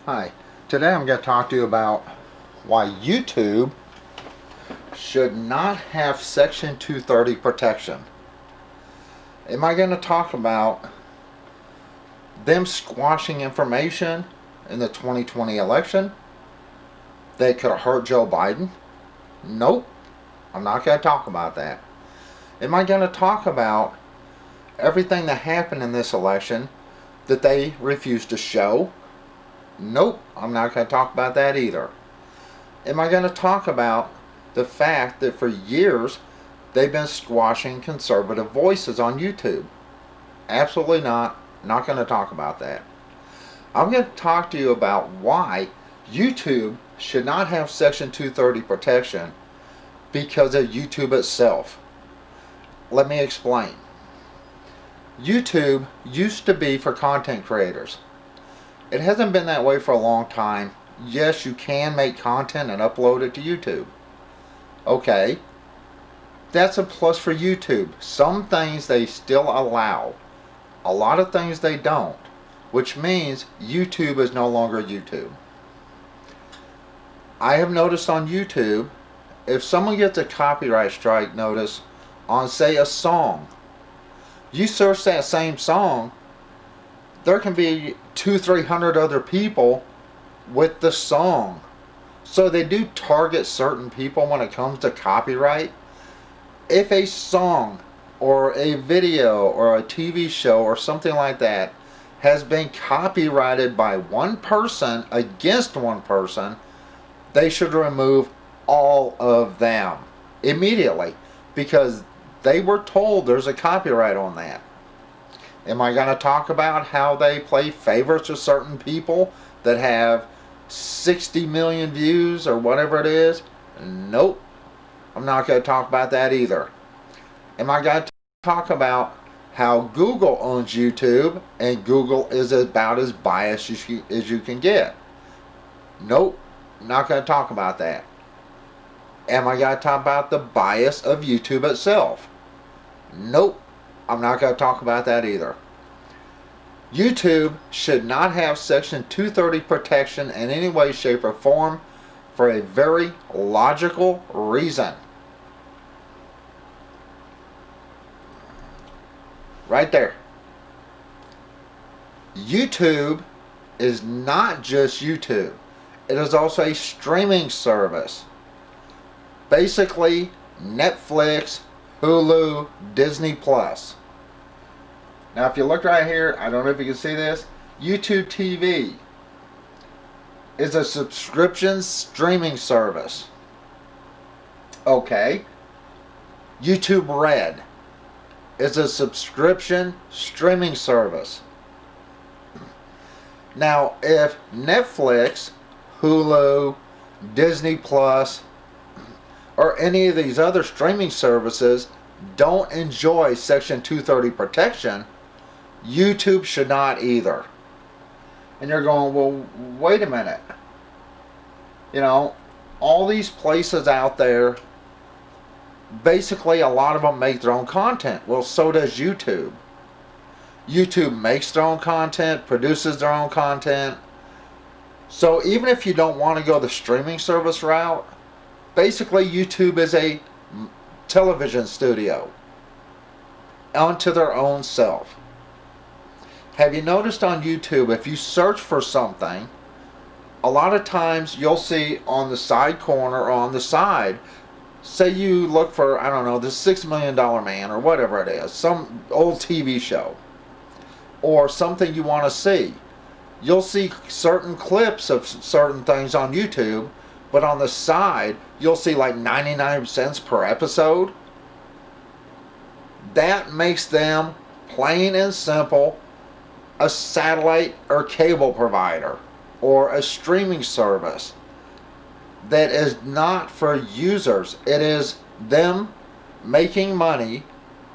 Hi, today I'm going to talk to you about why YouTube should not have Section 230 protection. Am I going to talk about them squashing information in the 2020 election that could have hurt Joe Biden? Nope, I'm not going to talk about that. Am I going to talk about everything that happened in this election that they refused to show? Nope, I'm not going to talk about that either. Am I going to talk about the fact that for years they've been squashing conservative voices on YouTube? Absolutely not. Not going to talk about that. I'm going to talk to you about why YouTube should not have Section 230 protection because of YouTube itself. Let me explain. YouTube used to be for content creators. It hasn't been that way for a long time. Yes, you can make content and upload it to YouTube. Okay, that's a plus for YouTube. Some things they still allow. A lot of things they don't, which means YouTube is no longer YouTube. I have noticed on YouTube, if someone gets a copyright strike notice on, say, a song, you search that same song, there can be 200-300 other people with the song. So they do target certain people when it comes to copyright. If a song or a video or a TV show or something like that has been copyrighted by one person against one person, they should remove all of them immediately because they were told there's a copyright on that. Am I going to talk about how they play favorites to certain people that have 60 million views or whatever it is? Nope. I'm not going to talk about that either. Am I going to talk about how Google owns YouTube and Google is about as biased as you can get? Nope. Not going to talk about that. Am I going to talk about the bias of YouTube itself? Nope. I'm not going to talk about that either. YouTube should not have Section 230 protection in any way, shape, or form for a very logical reason. Right there. YouTube is not just YouTube. It is also a streaming service. Basically, Netflix, Hulu, Disney Plus. Now if you look right here, I don't know if you can see this, YouTube TV is a subscription streaming service. Okay. YouTube Red is a subscription streaming service. Now if Netflix, Hulu, Disney Plus, or any of these other streaming services don't enjoy Section 230 protection, YouTube should not either. And you're going, well, wait a minute. You know, all these places out there, basically a lot of them make their own content. Well, so does YouTube. YouTube makes their own content, produces their own content. So even if you don't want to go the streaming service route, basically YouTube is a television studio unto their own self. Have you noticed on YouTube, if you search for something, a lot of times you'll see on the side corner or on the side, say you look for, I don't know, the $6 Million Man or whatever it is, some old TV show or something you want to see. You'll see certain clips of certain things on YouTube, but on the side you'll see like 99 cents per episode. That makes them, plain and simple, a satellite or cable provider or a streaming service that is not for users. It is them making money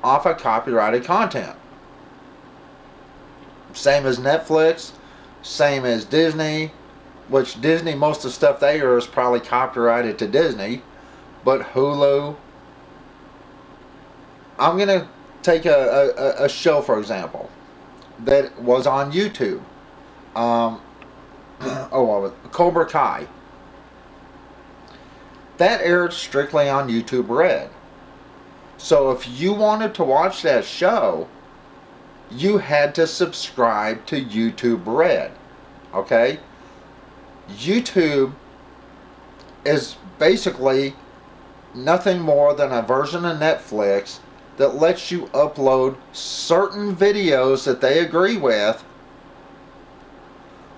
off of copyrighted content. Same as Netflix, same as Disney, which Disney, most of the stuff there is probably copyrighted to Disney, but Hulu. I'm going to take a show, for example, that was on YouTube. Cobra Kai. That aired strictly on YouTube Red. So if you wanted to watch that show, you had to subscribe to YouTube Red. Okay? YouTube is basically nothing more than a version of Netflix that lets you upload certain videos that they agree with,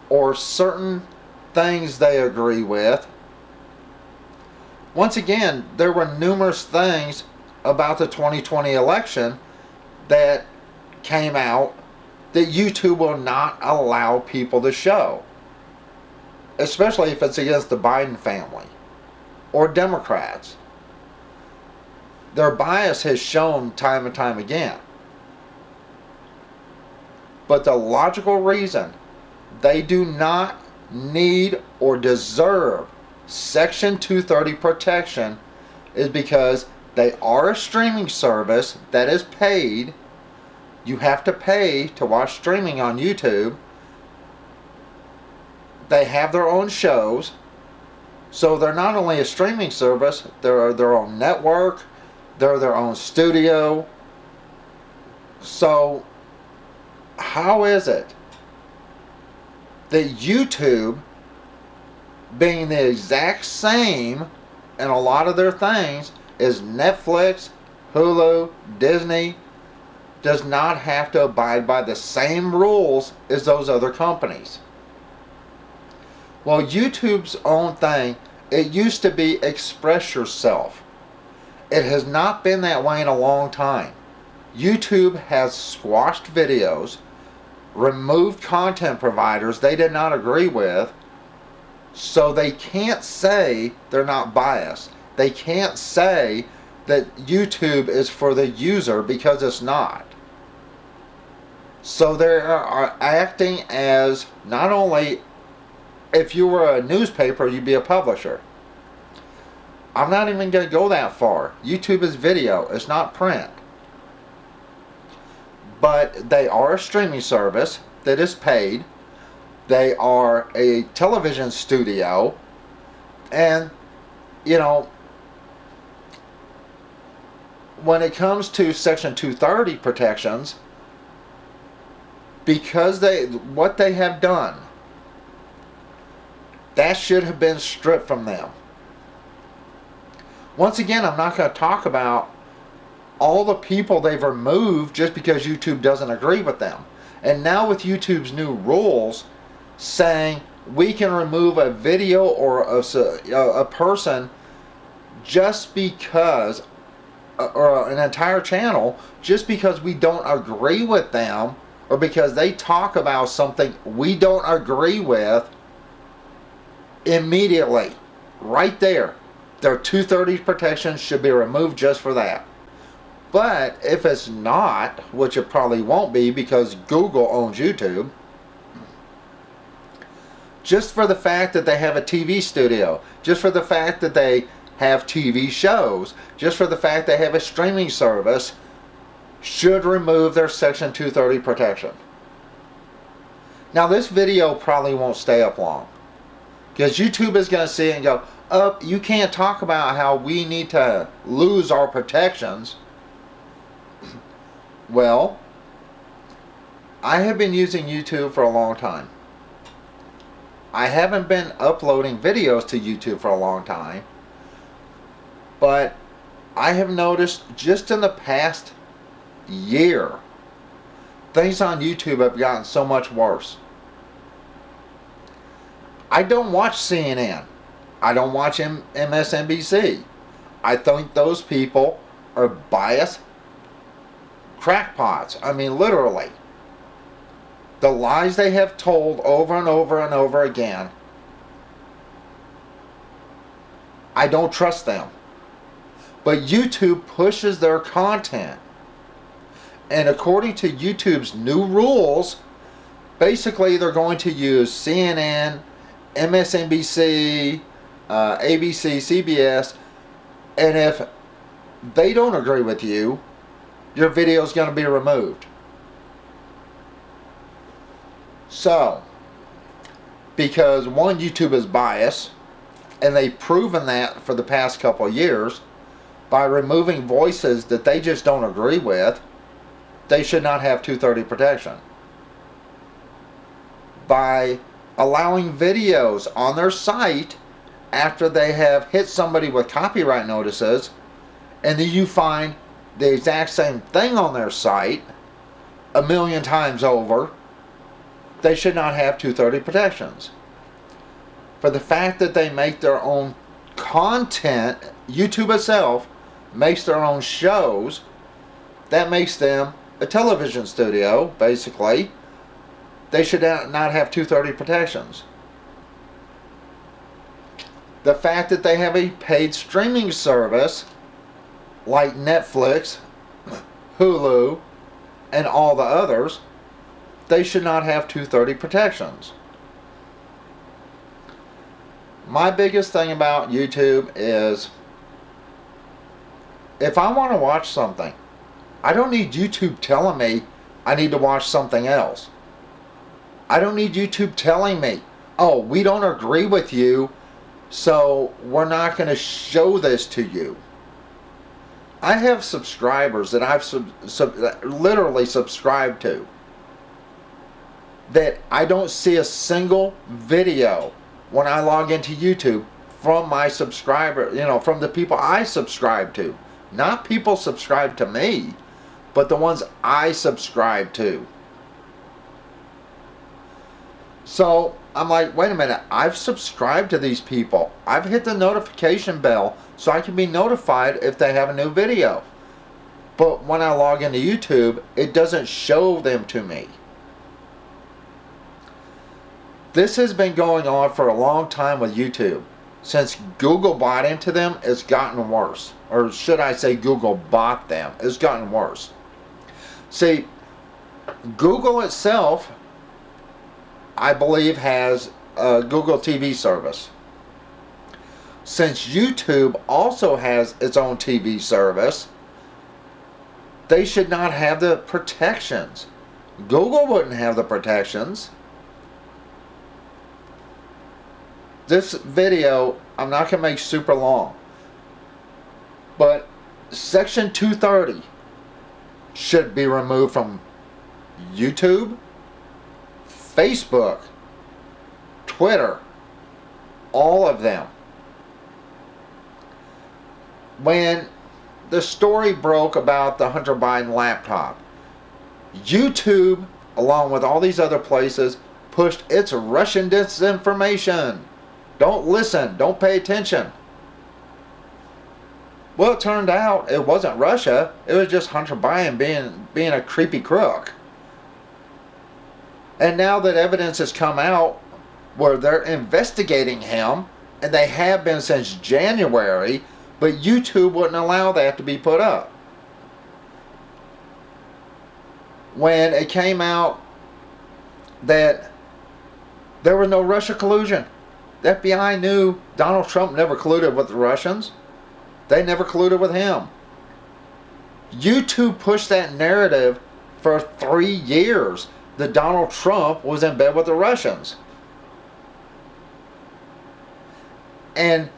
or certain things they agree with. Once again, there were numerous things about the 2020 election that came out that YouTube will not allow people to show, especially if it's against the Biden family or Democrats. Their bias has shown time and time again. But the logical reason they do not need or deserve Section 230 protection is because they are a streaming service that is paid. You have to pay to watch streaming on YouTube. They have their own shows. So they're not only a streaming service, they're their own network, they're their own studio. So how is it that YouTube, being the exact same in a lot of their things as Netflix, Hulu, Disney, does not have to abide by the same rules as those other companies? Well, YouTube's own thing, it used to be express yourself. It has not been that way in a long time. YouTube has squashed videos, removed content providers they did not agree with, so they can't say they're not biased. They can't say that YouTube is for the user, because it's not. So they are acting as, not only, if you were a newspaper, you'd be a publisher. I'm not even going to go that far. YouTube is video, it's not print. But they are a streaming service that is paid. They are a television studio. And, you know, when it comes to Section 230 protections, because what they have done, that should have been stripped from them. Once again, I'm not going to talk about all the people they've removed just because YouTube doesn't agree with them. And now with YouTube's new rules saying we can remove a video or a person just because, or an entire channel, just because we don't agree with them, or because they talk about something we don't agree with, immediately, right there, their 230 protection should be removed just for that. But if it's not, which it probably won't be because Google owns YouTube, just for the fact that they have a TV studio, just for the fact that they have TV shows, just for the fact they have a streaming service, should remove their Section 230 protection. Now this video probably won't stay up long, because YouTube is going to see it and go, oh, you can't talk about how we need to lose our protections. Well, I have been using YouTube for a long time. I haven't been uploading videos to YouTube for a long time, but I have noticed just in the past year, things on YouTube have gotten so much worse. I don't watch CNN. I don't watch MSNBC. I think those people are biased crackpots. I mean, literally. The lies they have told over and over and over again, I don't trust them. But YouTube pushes their content. And according to YouTube's new rules, basically they're going to use CNN, MSNBC, ABC, CBS, and if they don't agree with you, your video is going to be removed. So, Because one, YouTube is biased, and they've proven that for the past couple of years by removing voices that they just don't agree with. They should not have 230 protection. By allowing videos on their site after they have hit somebody with copyright notices, and then you find the exact same thing on their site a million times over, they should not have 230 protections. For the fact that they make their own content, YouTube itself makes their own shows, that makes them a television studio, basically. They should not have 230 protections. The fact that they have a paid streaming service like Netflix, Hulu, and all the others, they should not have 230 protections. My biggest thing about YouTube is, if I want to watch something, I don't need YouTube telling me I need to watch something else. I don't need YouTube telling me, oh, we don't agree with you, so we're not going to show this to you. I have subscribers that I've literally subscribed to that I don't see a single video when I log into YouTube from my subscriber, from the people I subscribe to. Not people subscribe to me, but the ones I subscribe to. So I'm like, wait a minute, I've subscribed to these people. I've hit the notification bell so I can be notified if they have a new video. But when I log into YouTube, it doesn't show them to me. This has been going on for a long time with YouTube. Since Google bought into them, it's gotten worse. Or should I say Google bought them, it's gotten worse. See, Google itself, I believe, has a Google TV service. Since YouTube also has its own TV service, they should not have the protections. Google wouldn't have the protections. This video, I'm not going to make super long, but Section 230 should be removed from YouTube, Facebook, Twitter, all of them. When the story broke about the Hunter Biden laptop, YouTube, along with all these other places, pushed its Russian disinformation. Don't listen, don't pay attention. Well, it turned out it wasn't Russia, it was just Hunter Biden being a creepy crook. And now that evidence has come out where they're investigating him, and they have been since January, but YouTube wouldn't allow that to be put up. When it came out that there was no Russia collusion, the FBI knew Donald Trump never colluded with the Russians. They never colluded with him. YouTube pushed that narrative for 3 years that Donald Trump was in bed with the Russians. And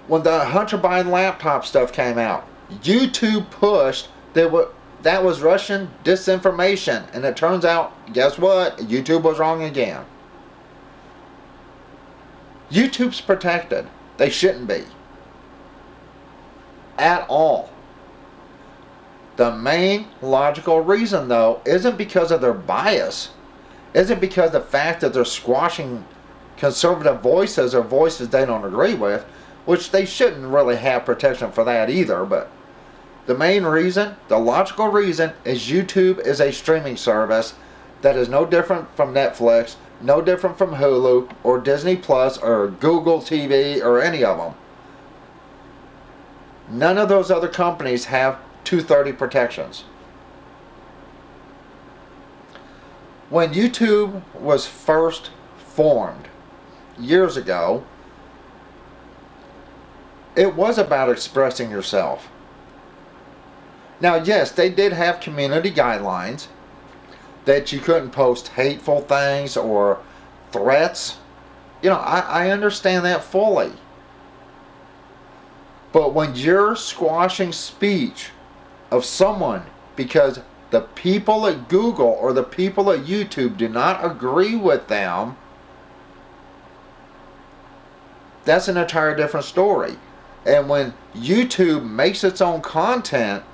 when the Hunter Biden laptop stuff came out, YouTube pushed that was Russian disinformation. And it turns out, guess what? YouTube was wrong again. YouTube's protected. They shouldn't be. At all. The main logical reason, though, isn't because of their bias. Isn't because of the fact that they're squashing conservative voices or voices they don't agree with, which they shouldn't really have protection for that either, but the main reason, the logical reason, is YouTube is a streaming service that is no different from Netflix, no different from Hulu or Disney Plus or Google TV or any of them. None of those other companies have 230 protections. When YouTube was first formed years ago, it was about expressing yourself. Now, yes, they did have community guidelines that you couldn't post hateful things or threats You know, I understand that fully. But when you're squashing speech of someone because the people at Google or the people at YouTube do not agree with them, that's an entirely different story. And when YouTube makes its own content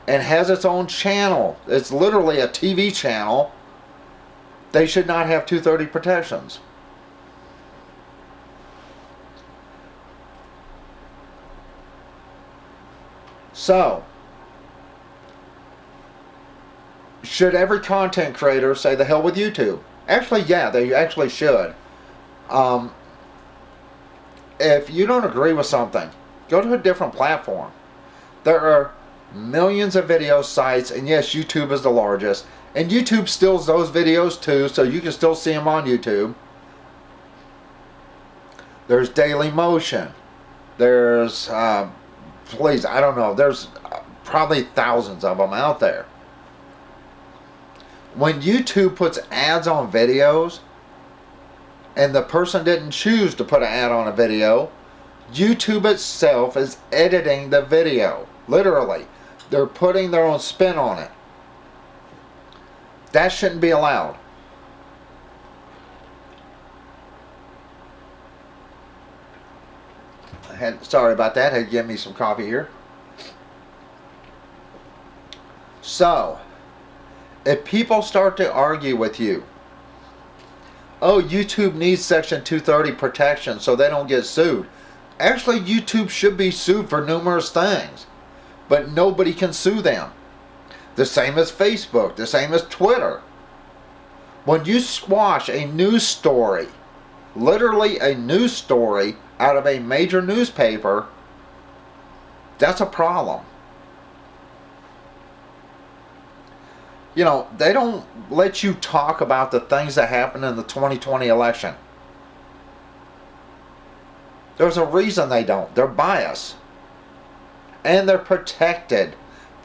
and has its own channel, it's literally a TV channel, they should not have 230 protections. So, should every content creator say the hell with YouTube? Actually, yeah, they actually should. If you don't agree with something, go to a different platform. There are millions of video sites, and yes, YouTube is the largest. And YouTube steals those videos too, so you can still see them on YouTube. There's Dailymotion. There's, please, I don't know, there's probably thousands of them out there. When YouTube puts ads on videos, and the person didn't choose to put an ad on a video, YouTube itself is editing the video. Literally. They're putting their own spin on it. That shouldn't be allowed. Sorry about that. Had to give me some coffee here. So, if people start to argue with you, oh, YouTube needs Section 230 protection so they don't get sued. Actually, YouTube should be sued for numerous things, but nobody can sue them. The same as Facebook, the same as Twitter. When you squash a news story, literally a news story out of a major newspaper, that's a problem. You know, they don't let you talk about the things that happened in the 2020 election. There's a reason they don't. They're biased. And they're protected.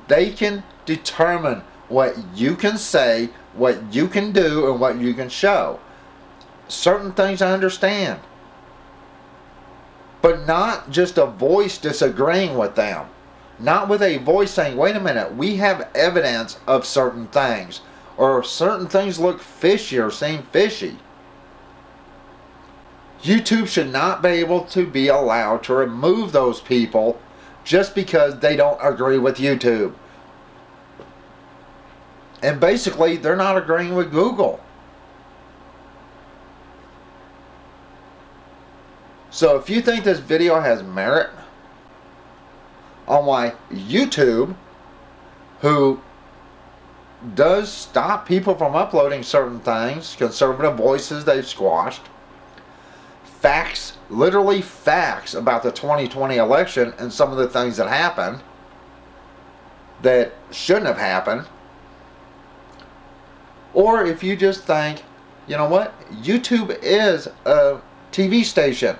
They can determine what you can say, what you can do, and what you can show. Certain things I understand. But not just a voice disagreeing with them. Not with a voice saying, wait a minute, we have evidence of certain things. Or certain things look fishy or seem fishy. YouTube should not be able to be allowed to remove those people just because they don't agree with YouTube. And basically, they're not agreeing with Google. So if you think this video has merit on why YouTube, who does stop people from uploading certain things, conservative voices they've squashed, facts, literally facts about the 2020 election and some of the things that happened that shouldn't have happened, or if you just think, you know what, YouTube is a TV station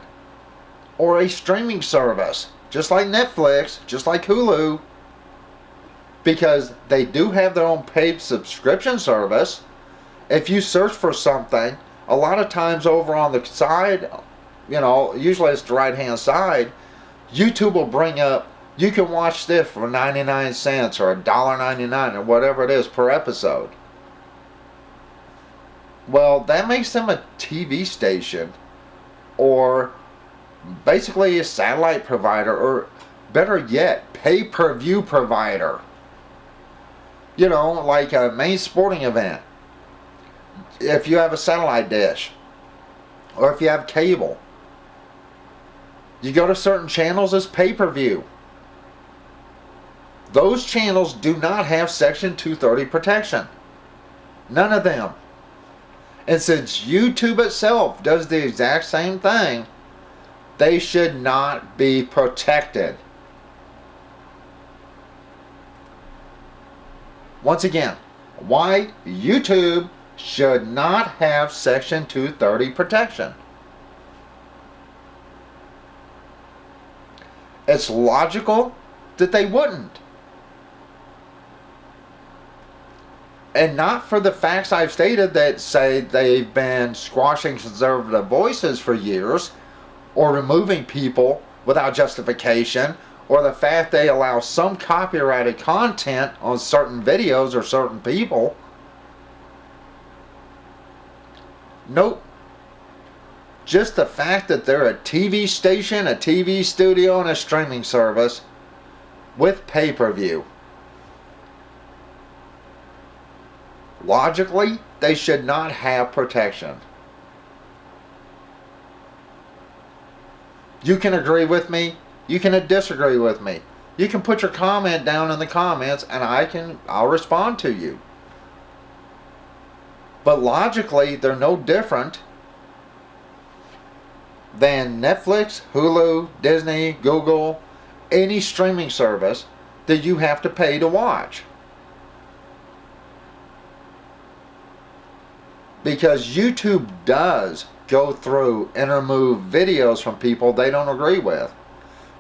or a streaming service, just like Netflix, just like Hulu, because they do have their own paid subscription service. If you search for something, a lot of times over on the side, you know, usually it's the right hand side, YouTube will bring up, you can watch this for 99 cents or $1.99 or whatever it is per episode. Well, that makes them a TV station or basically a satellite provider, or better yet, pay-per-view provider. You know, like a main sporting event. If you have a satellite dish, or if you have cable, you go to certain channels as pay-per-view. Those channels do not have Section 230 protection. None of them. And since YouTube itself does the exact same thing, they should not be protected. Once again, why YouTube should not have Section 230 protection. It's logical that they wouldn't. And not for the facts I've stated that say they've been squashing conservative voices for years, or removing people without justification, or the fact they allow some copyrighted content on certain videos or certain people. Nope. Just the fact that they're a TV station, a TV studio, and a streaming service with pay-per-view. Logically, they should not have protection. You can agree with me. You can disagree with me. You can put your comment down in the comments and I'll respond to you. But logically, they're no different than Netflix, Hulu, Disney, Google, any streaming service that you have to pay to watch. Because YouTube does go through and remove videos from people they don't agree with.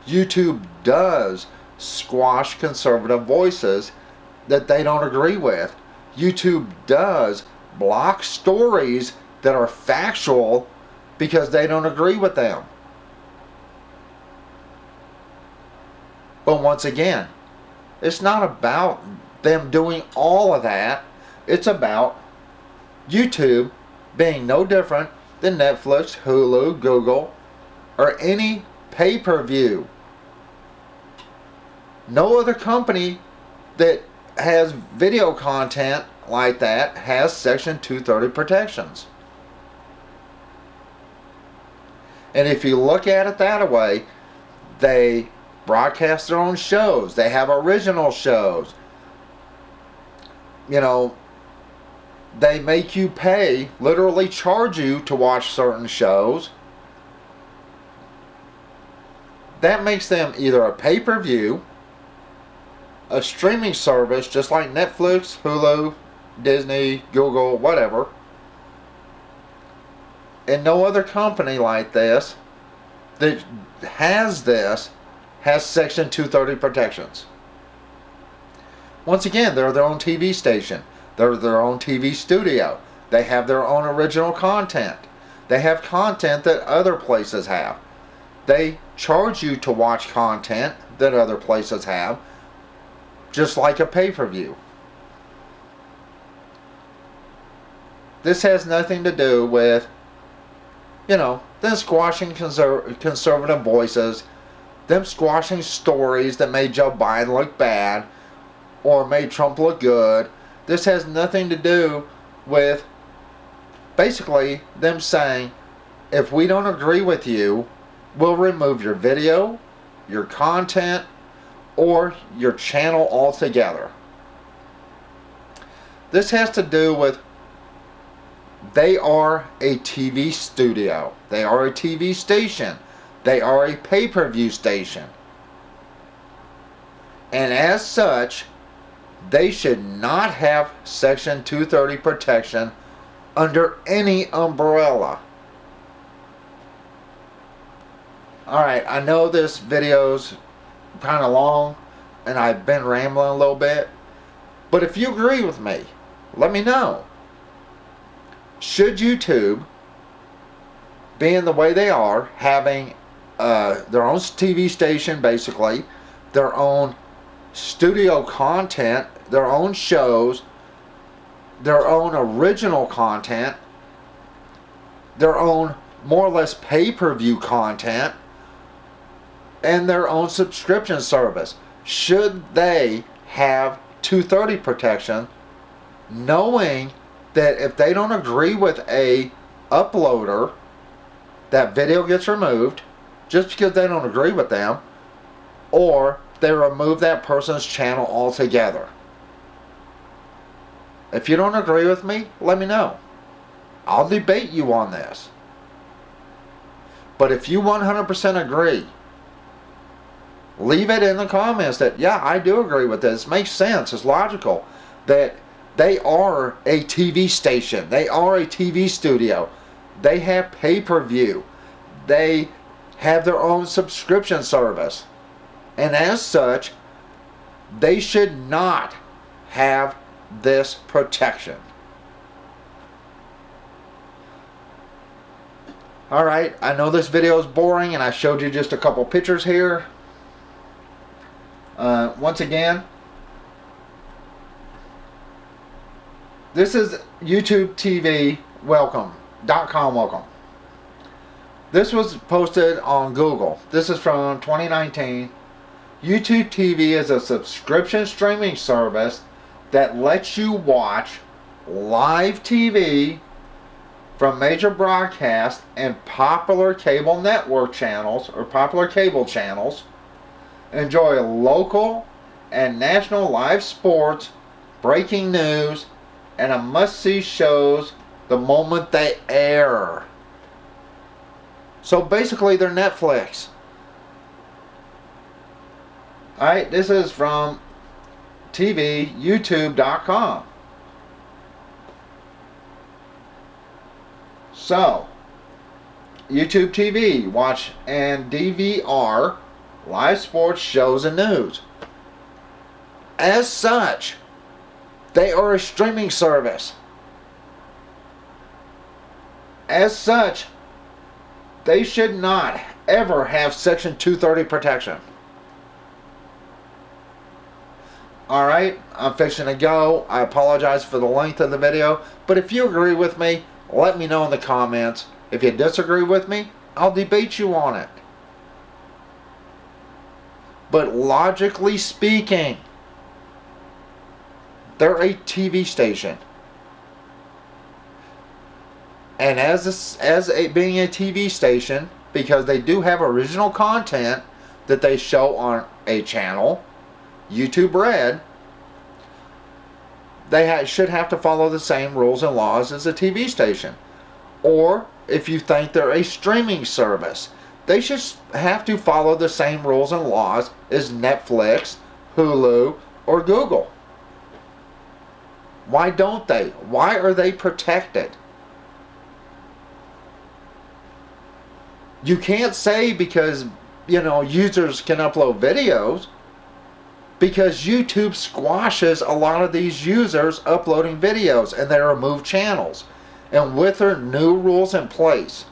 YouTube does squash conservative voices that they don't agree with. YouTube does block stories that are factual because they don't agree with them. But once again, it's not about them doing all of that. It's about YouTube being no different than Netflix, Hulu, Google, or any pay-per-view. No other company that has video content like that has Section 230 protections. And if you look at it that way, they broadcast their own shows. They have original shows. You know, they make you pay, literally charge you to watch certain shows. That makes them either a pay-per-view, a streaming service just like Netflix, Hulu, Disney, Google, whatever. And no other company like this that has this has Section 230 protections. Once again, they're their own TV station. They're their own TV studio. They have their own original content. They have content that other places have. They charge you to watch content that other places have, just like a pay-per-view. This has nothing to do with, you know, them squashing conservative voices, them squashing stories that made Joe Biden look bad or made Trump look good. This has nothing to do with basically them saying, if we don't agree with you, we'll remove your video, your content, or your channel altogether. This has to do with they are a TV studio. They are a TV station. They are a pay-per-view station. And as such, they should not have Section 230 protection under any umbrella. Alright, I know this video's kind of long and I've been rambling a little bit, but if you agree with me, let me know. Should YouTube, being the way they are, having their own TV station basically, their own studio content, their own shows, their own original content, their own more or less pay-per-view content, and their own subscription service, should they have 230 protection, knowing that if they don't agree with a uploader, that video gets removed just because they don't agree with them, or they remove that person's channel altogether. If you don't agree with me, let me know. I'll debate you on this. But if you 100% agree, leave it in the comments that, yeah, I do agree with this. It makes sense. It's logical that they are a TV station. They are a TV studio. They have pay-per-view. They have their own subscription service. And as such, they should not have this protection. Alright, I know this video is boring and I showed you just a couple pictures here. Once again, this is YouTube TV welcome.com welcome. This was posted on Google. This is from 2019. YouTube TV is a subscription streaming service that lets you watch live TV from major broadcast and popular cable network channels or popular cable channels. Enjoy local and national live sports, breaking news, and a must-see shows the moment they air. So basically they're Netflix. Alright, this is from TVYouTube.com. So, YouTube TV, watch and DVR live sports, shows, and news. As such, they are a streaming service. As such, they should not ever have Section 230 protection. Alright, I'm fixing to go. I apologize for the length of the video, but if you agree with me, let me know in the comments. If you disagree with me, I'll debate you on it. But logically speaking, they're a TV station. And being a TV station, because they do have original content that they show on a channel, YouTube Red, they should have to follow the same rules and laws as a TV station. Or if you think they're a streaming service, they should have to follow the same rules and laws as Netflix, Hulu, or Google. Why don't they? Why are they protected? You can't say because, users can upload videos, because YouTube squashes a lot of these users uploading videos and they remove channels. And with their new rules in place,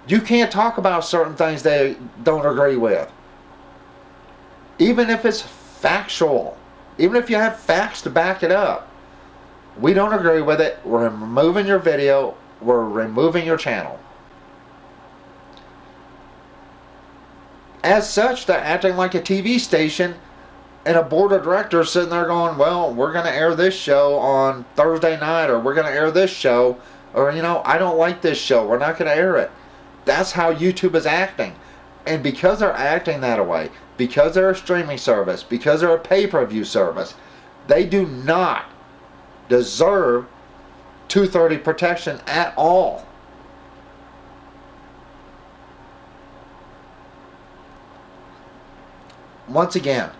you can't talk about certain things they don't agree with. Even if it's factual, even if you have facts to back it up, we don't agree with it, we're removing your video, we're removing your channel. As such, they're acting like a TV station, and a board of directors sitting there going, well, we're going to air this show on Thursday night, or we're going to air this show, or, I don't like this show, we're not going to air it. That's how YouTube is acting. And because they're acting that way, because they're a streaming service, because they're a pay-per-view service, they do not deserve 230 protection at all. Once again,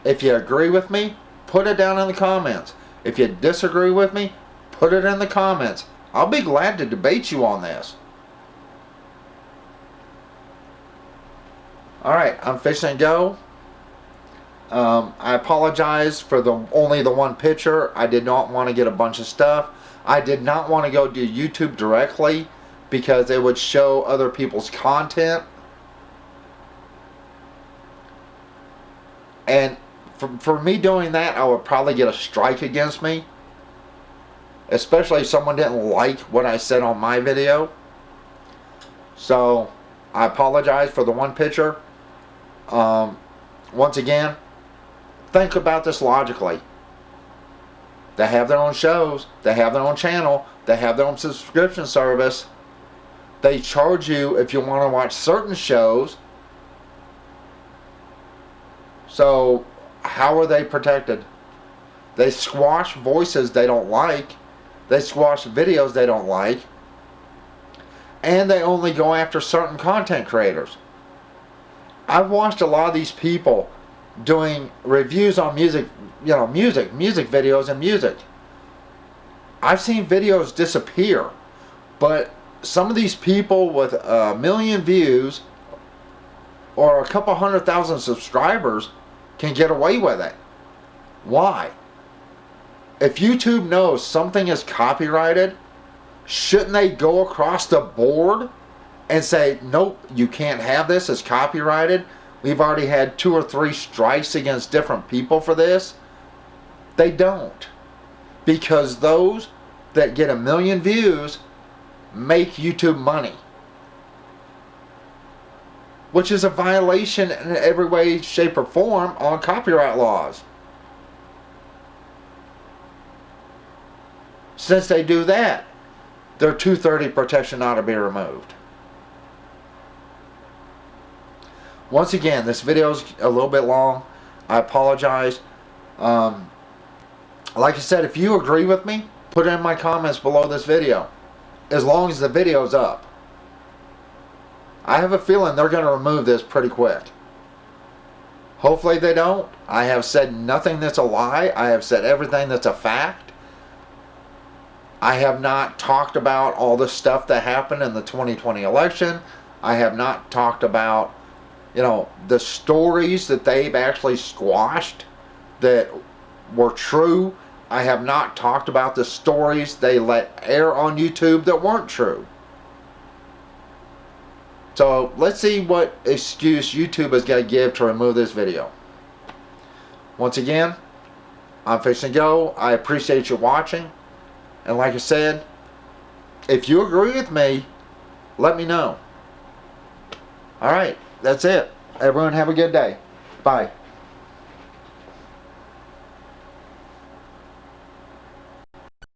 if you agree with me, put it down in the comments. If you disagree with me, put it in the comments. I'll be glad to debate you on this. Alright, I'm fixing to go. I apologize for only the one picture. I did not want to get a bunch of stuff. I did not want to go to YouTube directly because it would show other people's content. And for me doing that, I would probably get a strike against me. Especially if someone didn't like what I said on my video. So, I apologize for the one picture. Once again, think about this logically. They have their own shows. They have their own channel. They have their own subscription service. They charge you if you want to watch certain shows. So, how are they protected? They squash voices they don't like. They squash videos they don't like. And they only go after certain content creators. I've watched a lot of these people doing reviews on music, music videos and music. I've seen videos disappear. But some of these people with 1 million views or a couple 100,000 subscribers can get away with it. Why? If YouTube knows something is copyrighted, shouldn't they go across the board and say, nope, you can't have this, it's copyrighted? We've already had 2 or 3 strikes against different people for this. They don't. Because those that get 1 million views make YouTube money. Which is a violation in every way, shape, or form on copyright laws. Since they do that, their 230 protection ought to be removed. Once again, this video is a little bit long. I apologize. Like I said, if you agree with me, put it in my comments below this video. As long as the video's up. I have a feeling they're going to remove this pretty quick. Hopefully they don't. I have said nothing that's a lie. I have said everything that's a fact. I have not talked about all the stuff that happened in the 2020 election. I have not talked about, you know, the stories that they've actually squashed that were true. I have not talked about the stories they let air on YouTube that weren't true. So let's see what excuse YouTube is going to give to remove this video. Once again, I'm Fixing to Go. I appreciate you watching. And like I said, if you agree with me, let me know. Alright, that's it. Everyone have a good day. Bye.